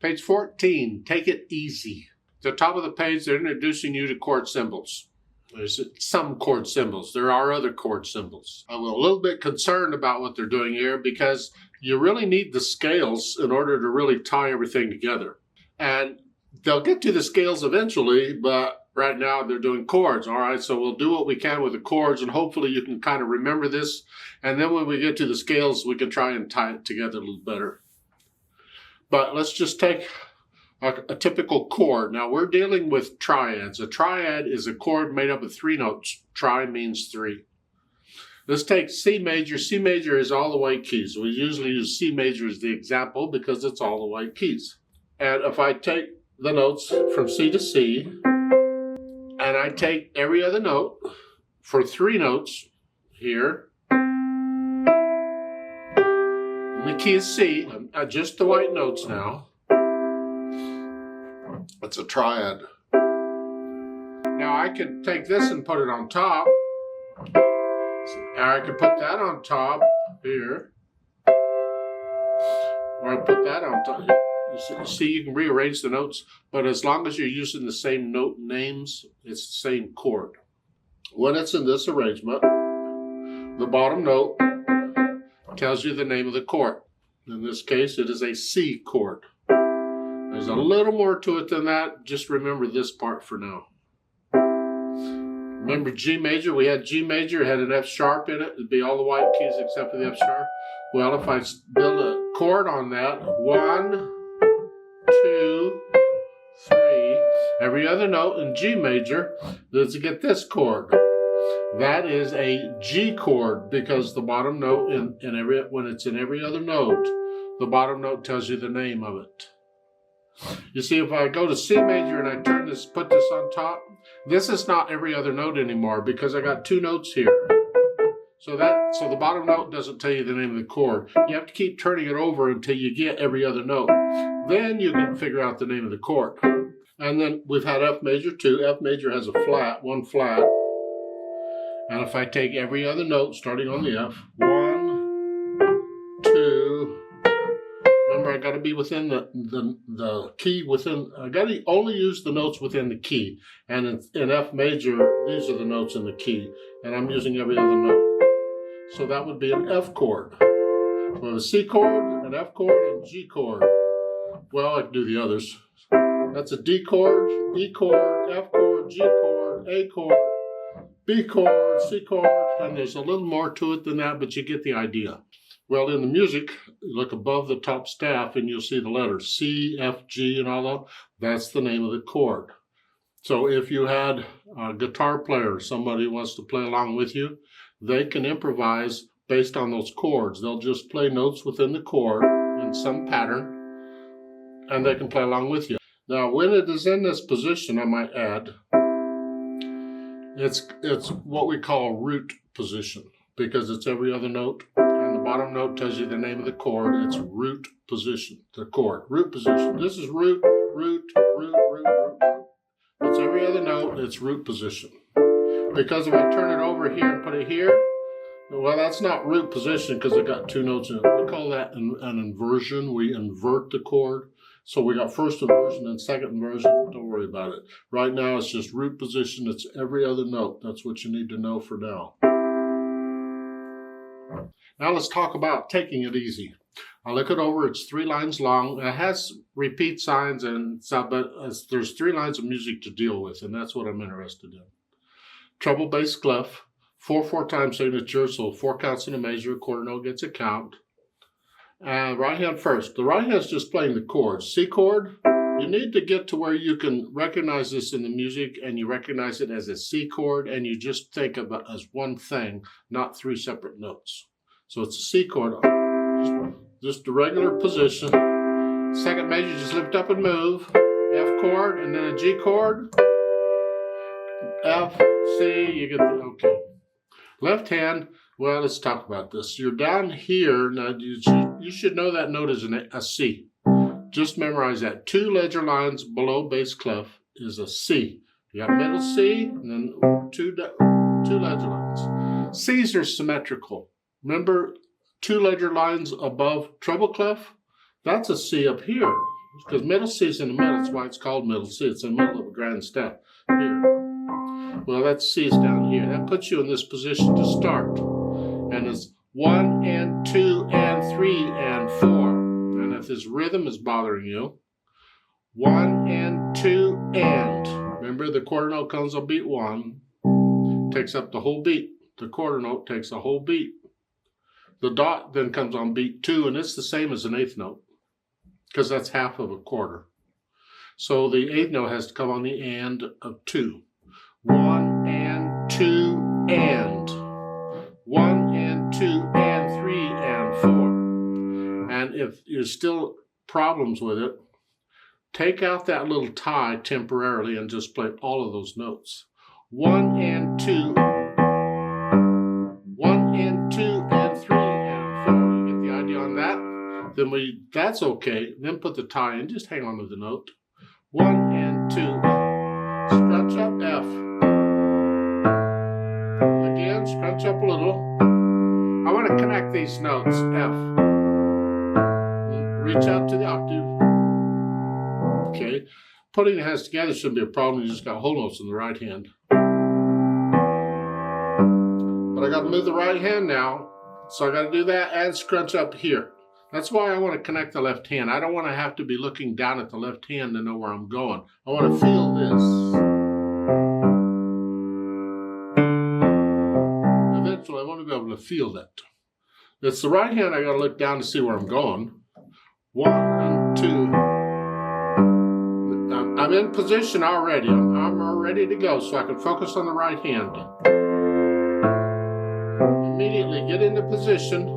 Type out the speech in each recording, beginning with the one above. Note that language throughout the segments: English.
Page 14, take it easy. At the top of the page, they're introducing you to chord symbols. There's some chord symbols. There are other chord symbols. I'm a little bit concerned about what they're doing here because you really need the scales in order to really tie everything together. And they'll get to the scales eventually, but right now they're doing chords. All right, so we'll do what we can with the chords, and hopefully you can kind of remember this. And then when we get to the scales, we can try and tie it together a little better. But let's just take a typical chord. Now we're dealing with triads. A triad is a chord made up of 3 notes. Tri means 3. Let's take C major. C major is all the white keys. We usually use C major as the example because it's all the white keys. And if I take the notes from C to C, and I take every other note for 3 notes here, the key is C, just the white notes now. It's a triad. Now I can take this and put it on top. Or I can put that on top here. Or I put that on top. You see, you can rearrange the notes, but as long as you're using the same note names, it's the same chord. When it's in this arrangement, the bottom note tells you the name of the chord. In this case, it is a C chord. There's a little more to it than that. Just remember this part for now. Remember G major? We had G major, it had an F sharp in it. It'd be all the white keys except for the F sharp. Well, if I build a chord on that, 1, 2, 3, every other note in G major, let's get this chord. That is a G chord because the bottom note when it's in every other note, the bottom note tells you the name of it. You see, if I go to C major and I put this on top, this is not every other note anymore because I got 2 notes here. So the bottom note doesn't tell you the name of the chord. You have to keep turning it over until you get every other note. Then you can figure out the name of the chord. And then we've had F major too. F major has a flat, 1 flat. And if I take every other note starting on the F, 1, 2, remember I got to be within the key within, I got to only use the notes within the key. And in F major, these are the notes in the key. And I'm using every other note. So that would be an F chord. We have a C chord, an F chord, and G chord. Well, I can do the others. That's a D chord, E chord, F chord, G chord, A chord, B chord, C chord, and there's a little more to it than that, but you get the idea. Well, in the music, look above the top staff and you'll see the letters C, F, G, and all that. That's the name of the chord. So if you had a guitar player, somebody who wants to play along with you, they can improvise based on those chords. They'll just play notes within the chord in some pattern, and they can play along with you. Now, when it is in this position, I might add, it's what we call root position because it's every other note, and the bottom note tells you the name of the chord. It's root position, the chord, root position. This is root, root, root, root, root, root. It's every other note, it's root position. Because if I turn it over here and put it here, well, that's not root position because it got 2 notes in it. We call that an inversion. We invert the chord. So we got first inversion and second inversion. Don't worry about it. Right now, it's just root position. It's every other note. That's what you need to know for now. Now let's talk about taking it easy. I look it over. It's 3 lines long. It has repeat signs and stuff, but there's 3 lines of music to deal with, and that's what I'm interested in. Treble, bass, clef, 4/4 time signature, so 4 counts in a major, a quarter note gets a count. Right hand first. The right hand's just playing the chords. C chord, you need to get to where you can recognize this in the music and you recognize it as a C chord and you just think of it as one thing, not 3 separate notes. So it's a C chord, just a regular position. Second major, just lift up and move. F chord and then a G chord. F, C, you get the, okay. Left hand, well, let's talk about this. You're down here, now you should know that note is a C. Just memorize that. 2 ledger lines below bass clef is a C. You got middle C, and then 2 ledger lines. C's are symmetrical. Remember 2 ledger lines above treble clef? That's a C up here. because middle C is in the middle. That's why it's called middle C. It's in the middle of a grand step here. Well, that C is down here. That puts you in this position to start. And it's 1 and 2 and 3 and 4. And if this rhythm is bothering you, 1 and 2 and. Remember, the quarter note comes on beat 1, takes up the whole beat. The quarter note takes a whole beat. The dot then comes on beat 2, and it's the same as an eighth note, because that's half of a quarter. So the eighth note has to come on the and of 2. 1 and 2 and. 1 and 2 and 3 and 4. And if there's still problems with it, take out that little tie temporarily and just play all of those notes. 1 and 2. 1 and 2 and 3 and 4. You get the idea on that? Then that's okay. Then put the tie in. Just hang on to the note. 1 and 2. Scratch up F. Again, scratch up a little. I want to connect these notes, F. Reach out to the octave. Okay. Putting the hands together shouldn't be a problem. You just got whole notes in the right hand. But I got to move the right hand now. So I got to do that and scrunch up here. That's why I want to connect the left hand. I don't want to have to be looking down at the left hand to know where I'm going. I want to feel this. Eventually, I want to be able to feel that. It's the right hand I got to look down to see where I'm going. 1 and 2. I'm in position already. I'm all ready to go, so I can focus on the right hand. Immediately get into position.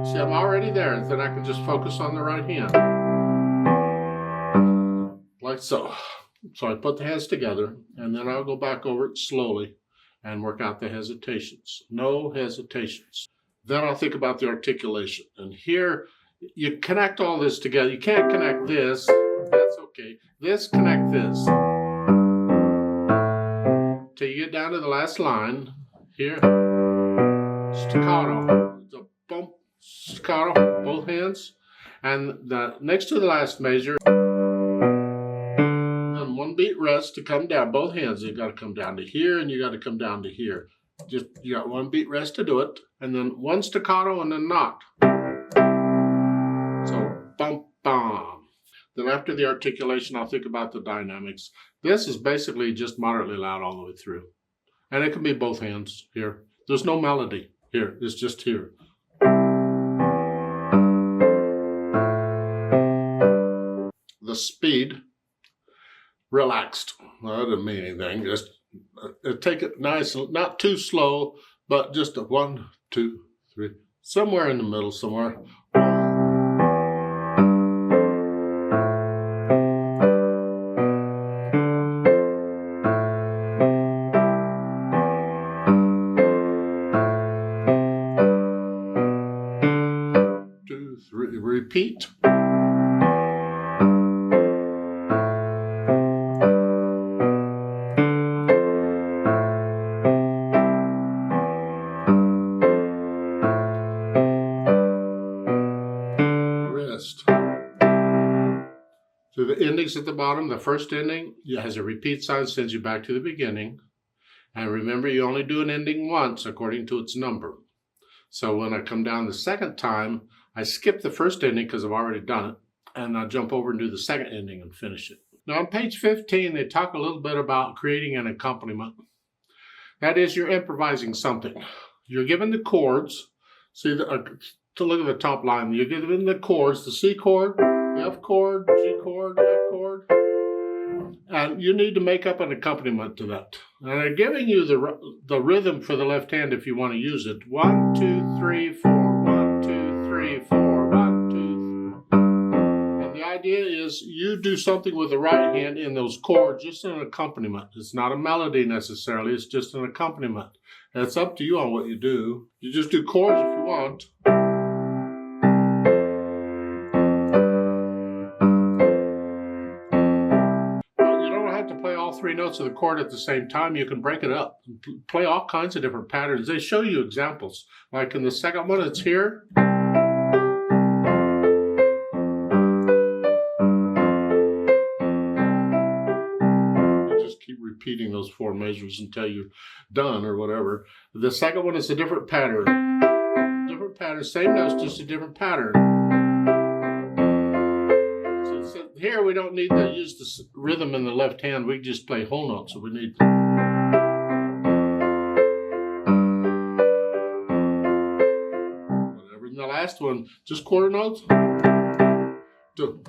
See, I'm already there, and then I can just focus on the right hand. Like so. So I put the hands together, and then I'll go back over it slowly and work out the hesitations. No hesitations. Then I'll think about the articulation. And here, you connect all this together. You can't connect this. That's okay. This, connect this. Till you get down to the last line. Here. Staccato. The bump, staccato, both hands. And next to the last measure, then one beat rest to come down. Both hands, you got to come down to here, and you got to come down to here. Just, you got one beat rest to do it, and then one staccato and then not. So, bump, bum. Then after the articulation, I'll think about the dynamics. This is basically just moderately loud all the way through. And it can be both hands here. There's no melody here. It's just here. The speed, relaxed. Well, that didn't mean anything. Just take it nice, not too slow, but just a 1, 2, 3, somewhere in the middle, somewhere. 2, 3, repeat. So the endings at the bottom, the first ending has a repeat sign, sends you back to the beginning. And remember, you only do an ending once according to its number. So when I come down the second time, I skip the first ending because I've already done it. And I jump over and do the second ending and finish it. Now on page 15, they talk a little bit about creating an accompaniment. That is, you're improvising something. You're given the chords. See, to look at the top line, you're given the chords, the C chord, F chord, G chord, F chord, and you need to make up an accompaniment to that. And they're giving you the rhythm for the left hand if you want to use it. 1, 2, 3, 4, 1, 2, 3, 4, 1, 2. And the idea is you do something with the right hand in those chords, just an accompaniment. It's not a melody necessarily, it's just an accompaniment. And it's up to you on what you do. You just do chords if you want. 3 notes of the chord at the same time, you can break it up and play all kinds of different patterns. They show you examples. Like in the second one, it's here. You just keep repeating those 4 measures until you're done or whatever. The second one is a different pattern. Different pattern, same notes, just a different pattern. So here we don't need to use the rhythm in the left hand. We just play whole notes. So we need. Whatever. And the last one, just quarter notes. 2.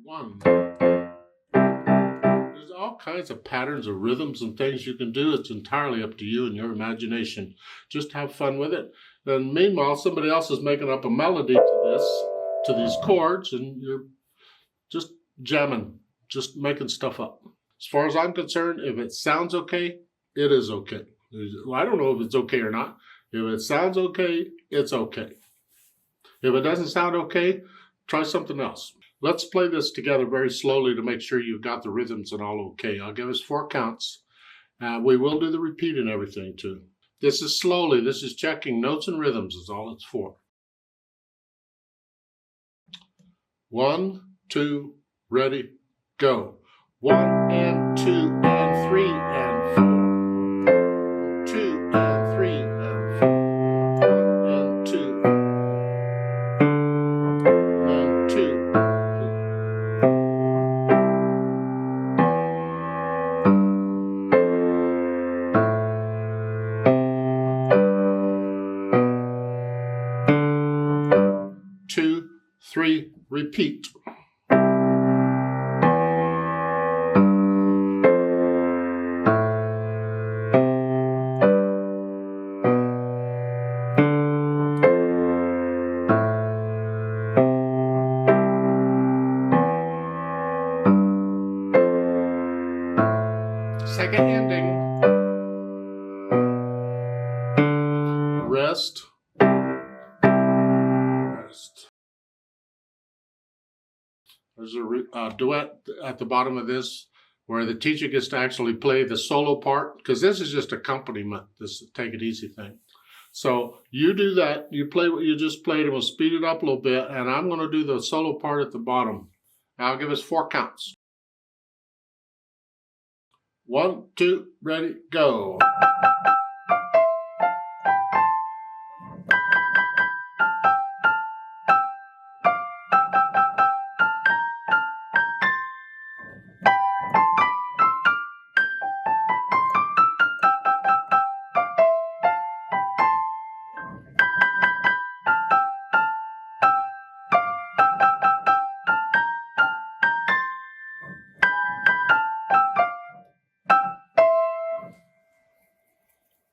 1. There's all kinds of patterns of rhythms and things you can do. It's entirely up to you and your imagination. Just have fun with it. And meanwhile, somebody else is making up a melody to this. To these chords, and you're just jamming, just making stuff up. As far as I'm concerned, if it sounds okay, it is okay. I don't know if it's okay or not. If it sounds okay, it's okay. If it doesn't sound okay, try something else. Let's play this together very slowly to make sure you've got the rhythms and all okay. I'll give us 4 counts. We will do the repeat and everything too. This is slowly. This is checking notes and rhythms is all it's for. 1, 2, ready, go. 1 and 2 and 3 and 4. 2 and 3 and 4. 1 and 2 and 2. 2, 3, repeat. Second ending. Rest. Rest. There's a duet at the bottom of this where the teacher gets to actually play the solo part, because this is just accompaniment, this take it easy thing. So you do that, you play what you just played, and we'll speed it up a little bit, and I'm going to do the solo part at the bottom. I'll give us 4 counts. 1, 2, ready, go.